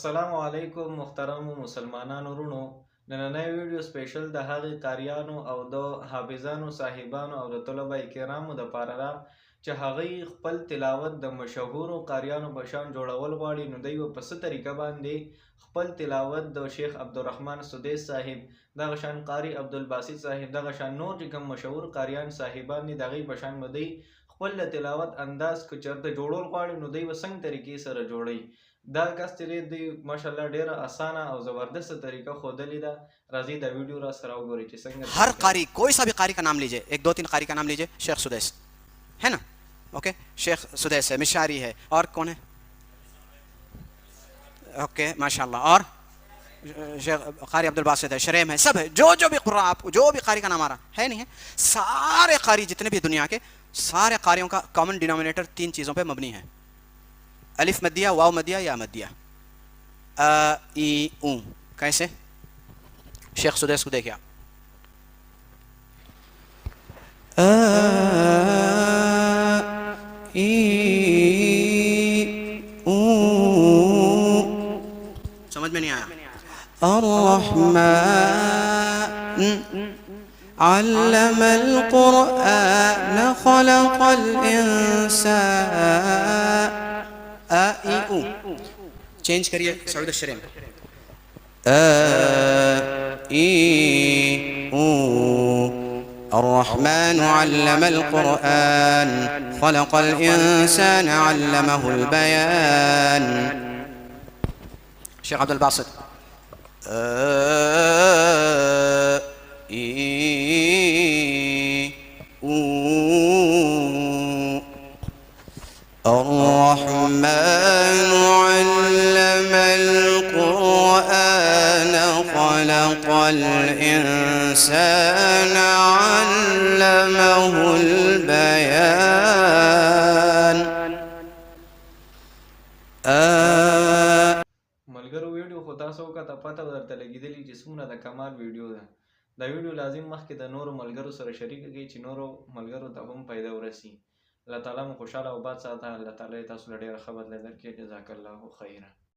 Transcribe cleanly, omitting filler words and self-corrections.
अस्सलामु अलैकुम मुहतरम मुसलमानانو ورونو نننۍ ویډیو سپیشل د هغې قاریانو او د حافظانو صاحبانو او د طلبه کرامو دپاره ده چې هغوی خپل تلاوت د مشهورو قاریانو په شان جوړول غواړي نو دوی به په څه طریقه باندې خپل تلاوت د شیخ عبدالرحمن سدیس صاحب دغه شان قاری عبدالباسط صاحب دغه شان نور چې کوم مشهور قاریان صاحبان دي د هغوی په شان به دوی خپل د تلاوت انداز که چېرته جوړول غواړي نو دوی به څنګه طریقې سره جوړوي دا کس چې دی ماشاءالله ډیره اسانه او زبردست طریقه ښودلې ده راځئ دا ویډیو را سره وګورئ چې څنګه हर कारी कोई सा भी कारी का नाम लीजिए, एक दो तीन कारी का नाम लीजिए. शेख सुदैस है ना, ओके. शेख सुदैस है, मिशारी है, और कौन है? ओके माशाल्लाह. और शेख कारी अब्दुल बासित है, शरेम है, सब है. जो भी कुर्रा आप जो भी कारी का नाम आ रहा है नहीं है, सारे कारी जितने भी दुनिया के सारे कारियों का कॉमन डिनोमिनेटर तीन चीज़ों पे मबनी है. अलिफ मदिया, वाव मदिया, या मदिया. अ ई ऊ. कैसे? शेख सुदैस को देखिए आप. अ ई ऊ. समझ में नहीं आया? अर्रहमान अल्लमल कुरआन खलक़ल इंसान. अ ई ऊ. चेंज करिए सऊद शरीम. अ ई ऊ. الرحمن علم القرآن خلق الإنسان علمه البيان. شيخ عبد الباسط. الرحمن علم القرآن خلق الإنسان علمه البيان. ملګرو ویډیو خو تاسو وکته پته درته لګېدلي چې څومره د کمال ویډیو ده دا ویډیو لازم مخکې د نورو ملګرو سره شریکه کړئ چې نورو ملګرو ته هم پیدا ورسي. الله تعالی مو خوشحاله او باد ساته. الله تعالی تاسو له ډېره ښه بدله درکړي. جزاک الله خیره.